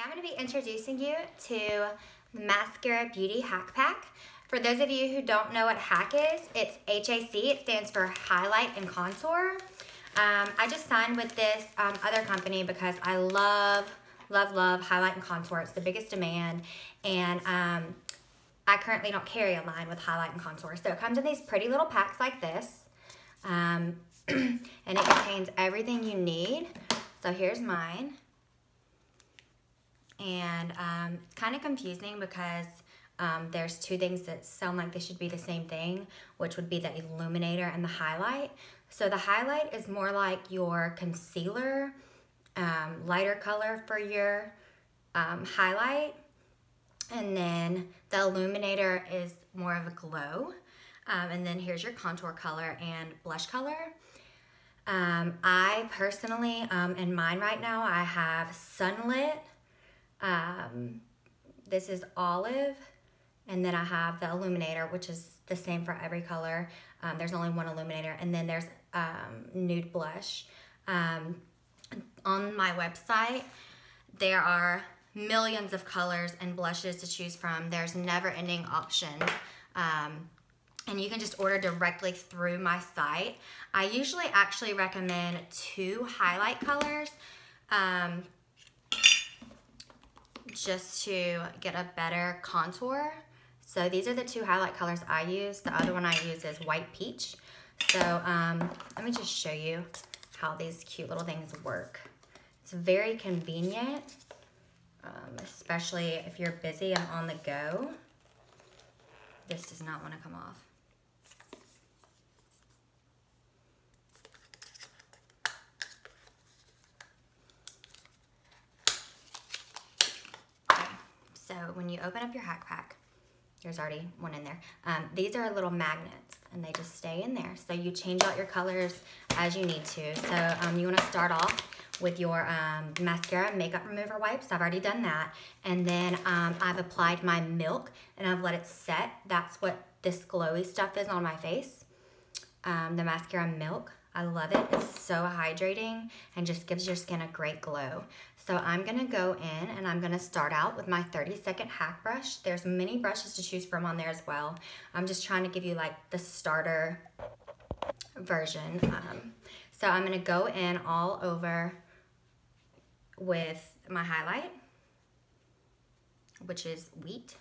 I'm going to be introducing you to the Maskcara Beauty Hack Pack. For those of you who don't know what HAC is, it's HAC. It stands for Highlight and Contour. I just signed with this other company because I love highlight and contour. It's the biggest demand, and I currently don't carry a line with highlight and contour. So it comes in these pretty little packs like this, and it contains everything you need. So here's mine. And it's kind of confusing because there's two things that sound like they should be the same thing, which would be the illuminator and the highlight. So the highlight is more like your concealer, lighter color for your highlight. And then the illuminator is more of a glow. And then here's your contour color and blush color. I personally, in mine right now, I have Sunlit. This is olive, and then I have the illuminator, which is the same for every color. There's only one illuminator, and then there's nude blush. On my website, there are millions of colors and blushes to choose from. There's never-ending options. And you can just order directly through my site. I usually actually recommend 2 highlight colors, just to get a better contour. So these are the 2 highlight colors I use. The other one I use is white peach. So let me just show you how these cute little things work. It's very convenient, especially if you're busy and on the go. This does not want to come off. So when you open up your hack pack, there's already one in there. These are little magnets, and they just stay in there. So you change out your colors as you need to. So you want to start off with your mascara makeup remover wipes. I've already done that. And then I've applied my milk, and I've let it set. That's what this glowy stuff is on my face. The mascara milk. I love it. It's so hydrating and just gives your skin a great glow. So I'm gonna go in and I'm gonna start out with my 30-second hack brush. There's many brushes to choose from on there as well. I'm just trying to give you like the starter version. So I'm gonna go in all over with my highlight, which is wheat.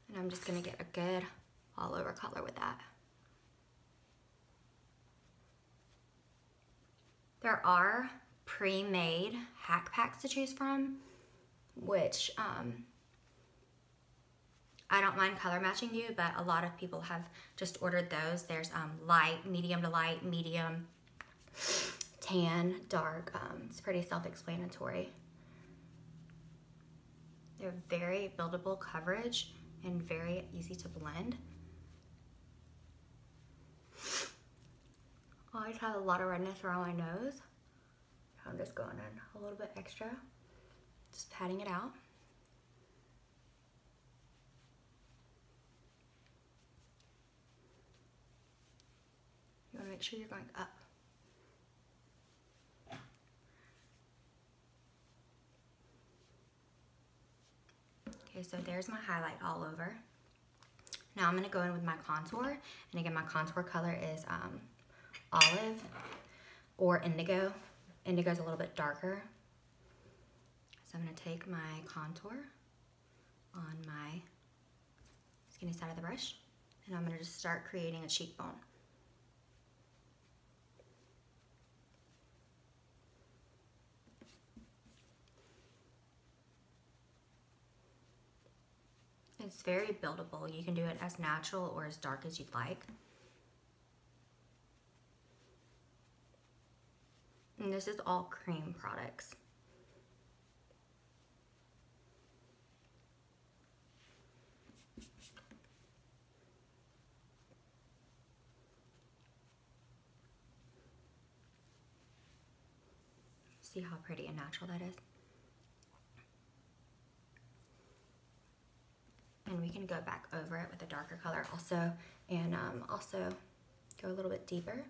And I'm just gonna get a good all over color with that. There are pre-made hack packs to choose from, which I don't mind color matching you, but a lot of people have just ordered those. There's light, medium to light, medium, tan, dark. It's pretty self-explanatory. They're very buildable coverage and very easy to blend. I always have a lot of redness around my nose. I'm just going in a little bit extra, just patting it out. You want to make sure you're going up. Okay, so there's my highlight all over. Now I'm gonna go in with my contour, and again, my contour color is olive or indigo. Indigo's a little bit darker. So I'm gonna take my contour on my skinny side of the brush, and I'm gonna just start creating a cheekbone. It's very buildable. You can do it as natural or as dark as you'd like. And this is all cream products. See how pretty and natural that is? And we can go back over it with a darker color also, and also go a little bit deeper.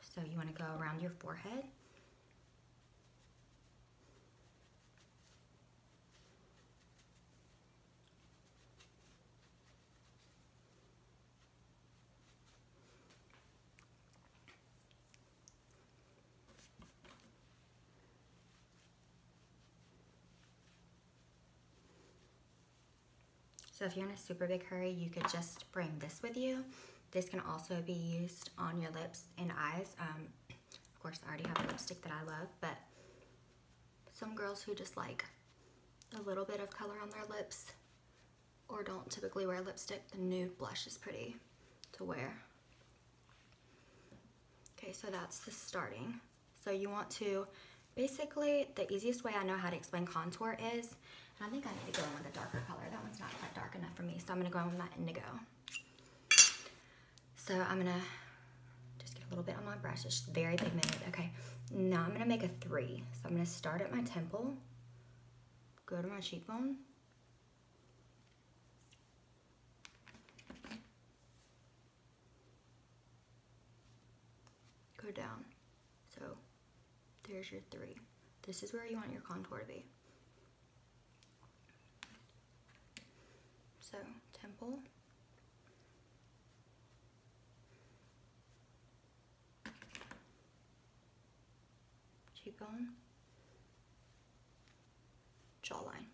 So you want to go around your forehead. So if you're in a super big hurry, you could just bring this with you. This can also be used on your lips and eyes. Of course, I already have a lipstick that I love, but some girls who just like a little bit of color on their lips or don't typically wear lipstick, the nude blush is pretty to wear. Okay, so that's the starting. So you want to, basically, the easiest way I know how to explain contour is, and I think I need to go in with a darker color. That one's not quite dark enough for me, so I'm gonna go in with my indigo. So I'm gonna just get a little bit on my brush. It's very pigmented. Okay, now I'm gonna make a 3. So I'm gonna start at my temple, go to my cheekbone, go down. So there's your 3. This is where you want your contour to be. So temple, cheekbone, jawline.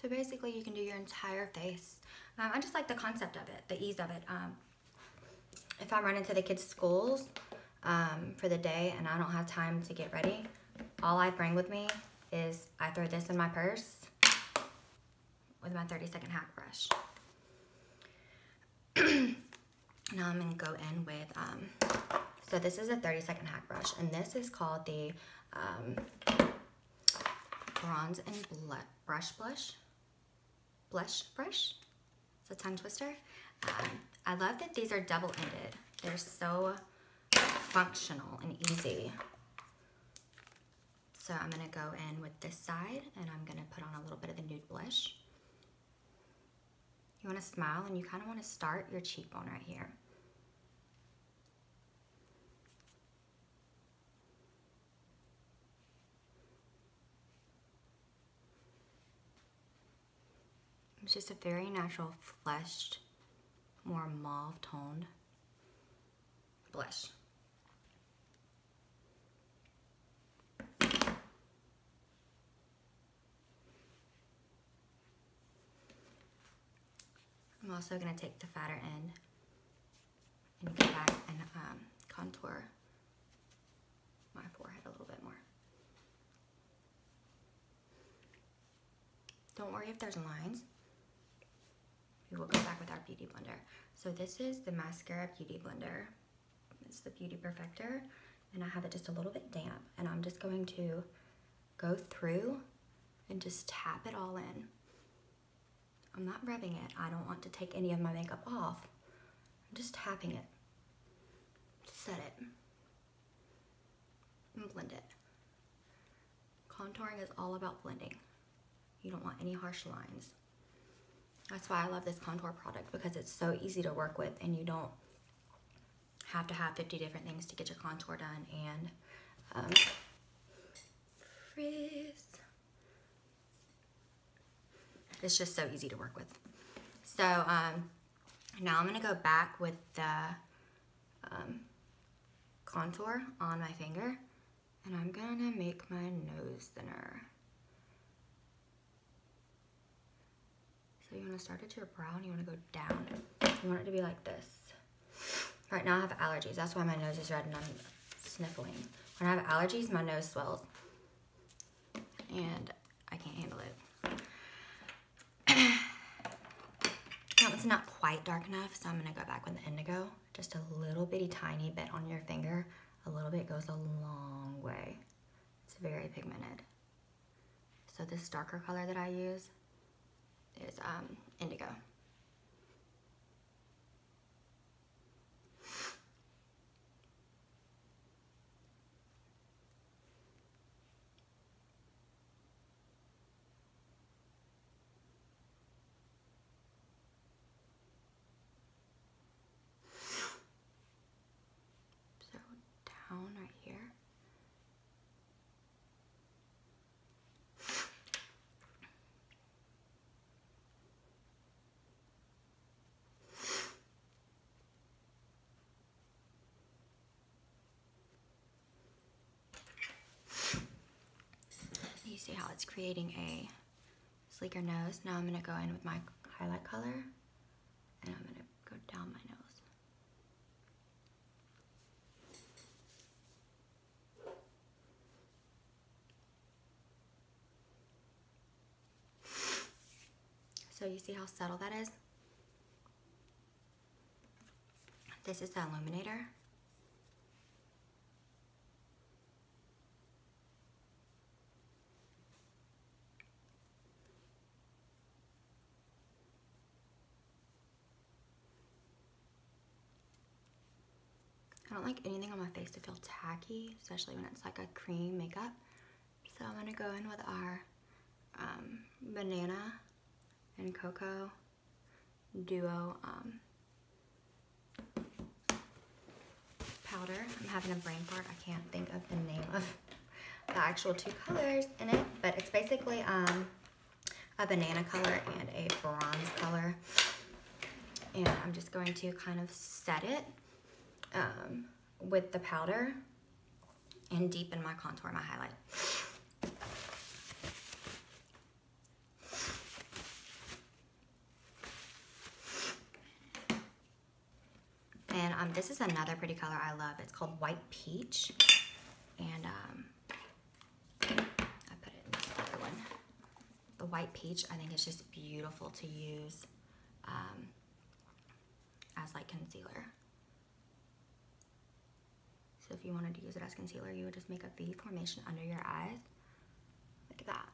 So basically you can do your entire face. I just like the concept of it, the ease of it. If I run into the kids' schools for the day and I don't have time to get ready, all I bring with me is I throw this in my purse with my 30-second hack brush. Now I'm gonna go in with, so this is a 30-second hack brush, and this is called the Bronze and Blush brush. It's a tongue twister. I love that these are double-ended. They're so functional and easy. So I'm gonna go in with this side and I'm gonna put on a little bit of the nude blush. You wanna smile and you kinda wanna start your cheekbone right here. It's just a very natural, fleshed, more mauve toned blush. I'm also going to take the fatter end and go back and contour my forehead a little bit more. Don't worry if there's lines. We will go back with our Beauty Blender. So this is the Maskcara Beauty Blender. It's the Beauty Perfector, and I have it just a little bit damp, and I'm just going to go through and just tap it all in. I'm not rubbing it. I don't want to take any of my makeup off. I'm just tapping it. Set it. And blend it. Contouring is all about blending. You don't want any harsh lines. That's why I love this contour product, because it's so easy to work with and you don't have to have 50 different things to get your contour done and frizz. It's just so easy to work with. So now I'm gonna go back with the contour on my finger, and I'm gonna make my nose thinner. So you wanna start at your brow and you wanna go down. You want it to be like this. Right now I have allergies. That's why my nose is red and I'm sniffling. When I have allergies, my nose swells. And I can't handle it. That one's not quite dark enough, so I'm gonna go back with the indigo. Just a little bitty tiny bit on your finger. A little bit goes a long way. It's very pigmented. So this darker color that I use is indigo. So down right here. You see how it's creating a sleeker nose. Now I'm going to go in with my highlight color and I'm going to go down my nose. So you see how subtle that is? This is the illuminator. I don't like anything on my face to feel tacky, especially when it's like a cream makeup. So I'm gonna go in with our banana and cocoa duo powder. I'm having a brain fart. I can't think of the name of the actual two colors in it, but it's basically a banana color and a bronze color. And I'm just going to kind of set it with the powder and deepen my contour, my highlight. And this is another pretty color I love. It's called White Peach. And I put it in this other one. The White Peach, I think it's just beautiful to use as like concealer. So if you wanted to use it as concealer, you would just make a V formation under your eyes, like that.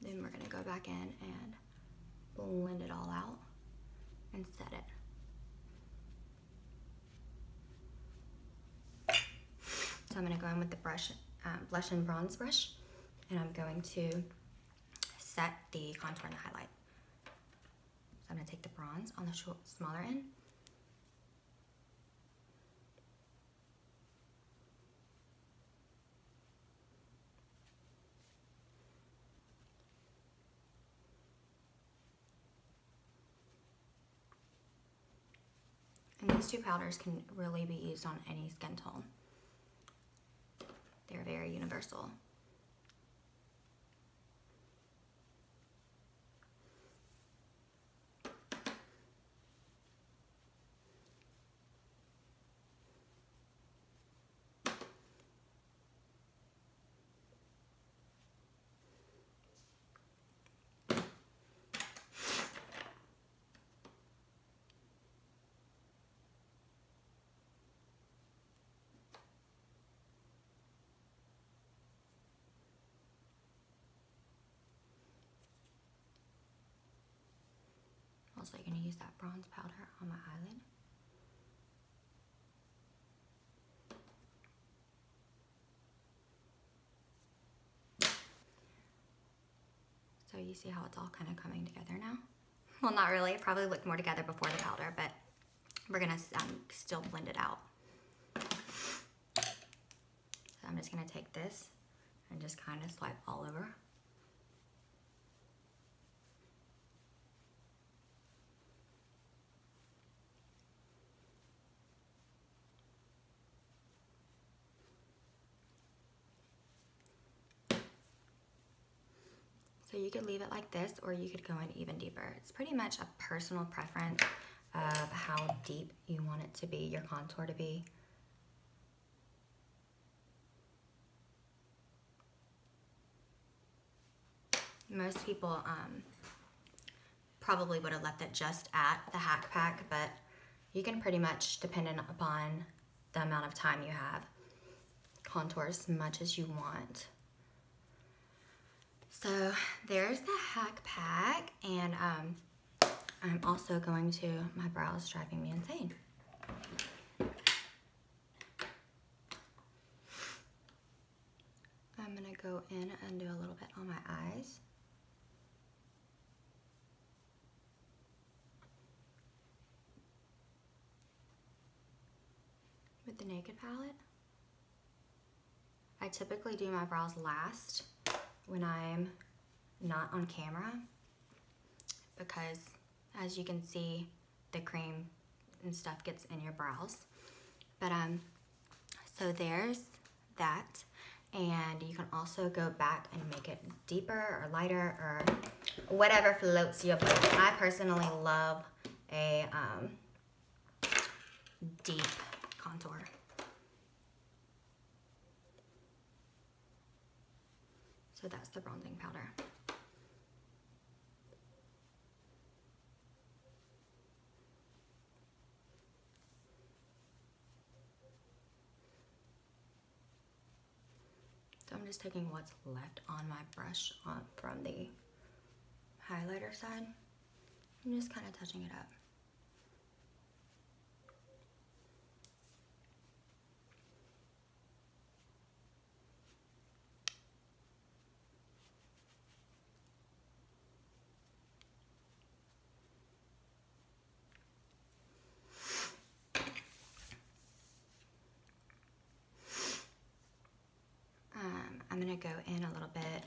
Then we're gonna go back in and blend it all out and set it. So I'm gonna go in with the brush, blush and bronze brush, and I'm going to set the contour and the highlight. So I'm gonna take the bronze on the smaller end. And these two powders can really be used on any skin tone. They're very universal. Also, I'm going to use that bronze powder on my eyelid. So you see how it's all kind of coming together now? Well, not really. It probably looked more together before the powder, but we're going to still blend it out. So I'm just going to take this and just kind of swipe all over. So you could leave it like this, or you could go in even deeper. It's pretty much a personal preference of how deep you want it to be, your contour to be. Most people probably would have left it just at the HAC pack, but You can pretty much, depending upon the amount of time you have, contour as much as you want. So there's the HAC pack, and I'm also going to, my brow is driving me insane. I'm gonna go in and do a little bit on my eyes. With the Naked palette. I typically do my brows last when I'm not on camera, because as you can see, the cream and stuff gets in your brows. But so there's that, and you can also go back and make it deeper or lighter or whatever floats your boat. I personally love a deep contour. So that's the bronzing powder. So I'm just taking what's left on my brush from the highlighter side. I'm just kind of touching it up. I'm gonna go in a little bit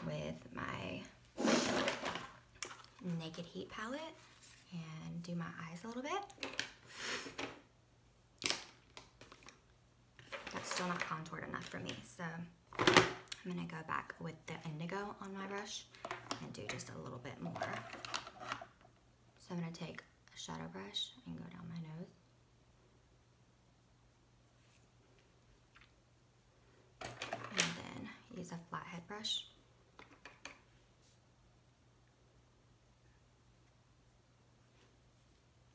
with my Naked Heat palette and do my eyes a little bit. That's still not contoured enough for me, so I'm gonna go back with the indigo on my brush and do just a little bit more. So I'm gonna take a shadow brush and go down my nose. Use a flathead brush.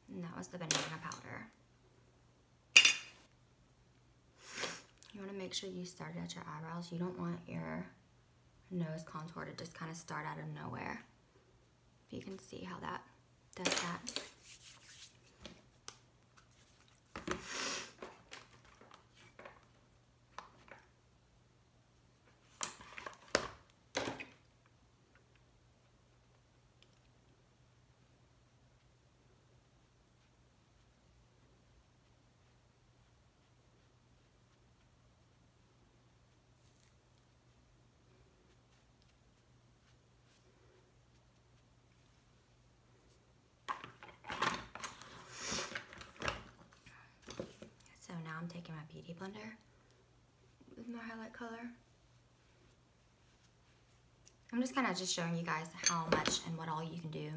And that was the banana powder. You want to make sure you start at your eyebrows. You don't want your nose contour to just kind of start out of nowhere. You can see how that does that. Now I'm taking my beauty blender with my highlight color. I'm just kind of just showing you guys how much and what all you can do.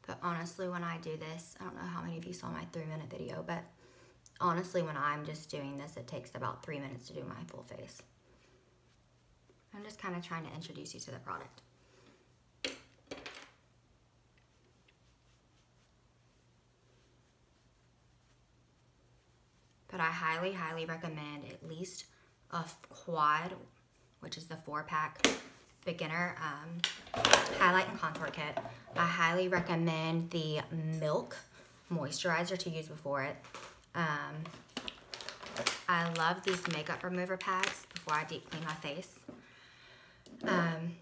But honestly, when I do this, I don't know how many of you saw my 3-minute video, but honestly, when I'm just doing this, it takes about 3 minutes to do my full face. I'm just kind of trying to introduce you to the product. But I highly, highly recommend at least a quad, which is the 4-pack beginner highlight and contour kit. I highly recommend the Milk moisturizer to use before it. I love these makeup remover pads before I deep clean my face. And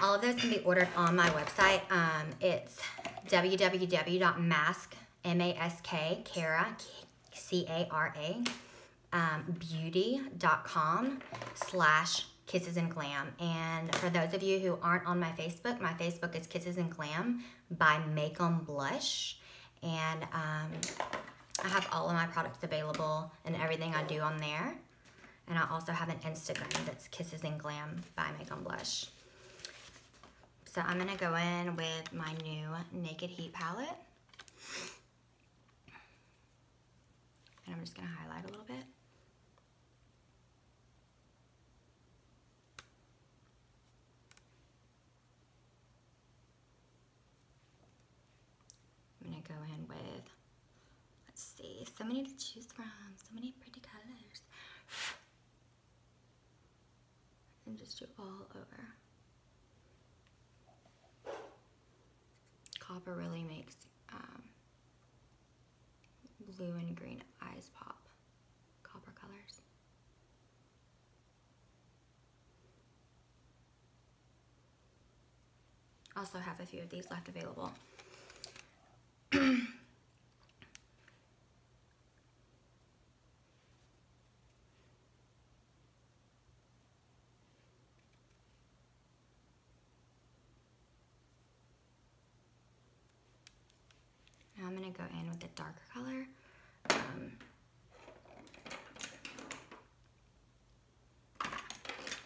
all of those can be ordered on my website. It's www.maskcara, C-A-R-A, beauty.com/Kisses and Glam. And for those of you who aren't on my Facebook is Kisses and Glam by Make 'em Blush. And I have all of my products available and everything I do on there. And I also have an Instagram that's Kisses and Glam by Make 'em Blush. So I'm gonna go in with my new Naked Heat palette. And I'm just gonna highlight a little bit. I'm gonna go in with see. So many to choose from. So many pretty colors. And just do all over. Copper really makes blue and green eyes pop. Copper colors. Also have a few of these left available. Now I'm going to go in with a darker color.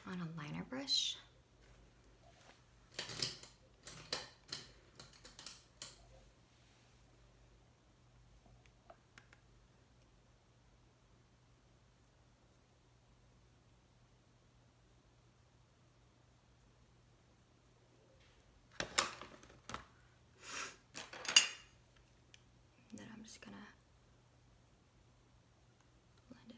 On a liner brush. Then I'm just gonna blend it.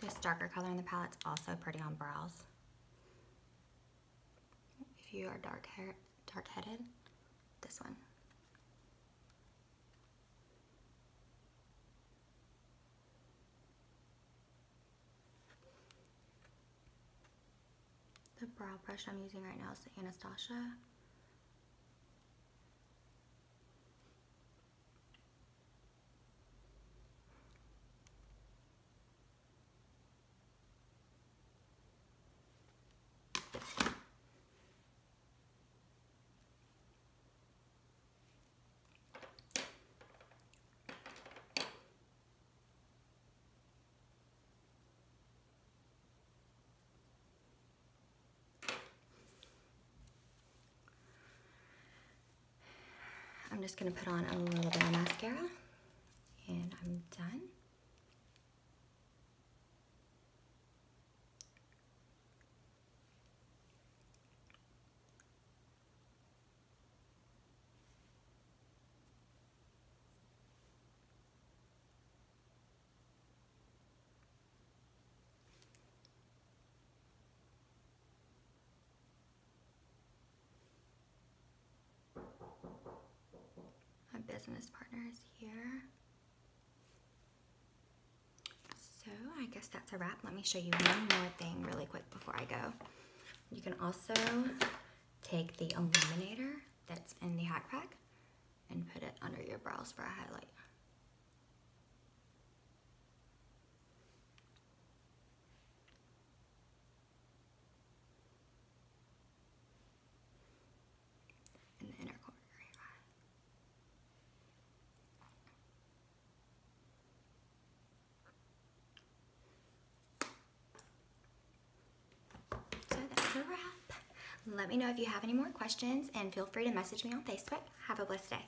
This darker color in the palette's also pretty on brows. If you are dark-headed, this one. The brow brush I'm using right now is the Anastasia. I'm just going to put on a little bit of mascara and I'm done. My business partner is here. So I guess that's a wrap. Let me show you one more thing really quick before I go. You can also take the illuminator that's in the HAC pack and put it under your brows for a highlight. In the inner corner of your eye. So that's a wrap. Let me know if you have any more questions and feel free to message me on Facebook. Have a blessed day.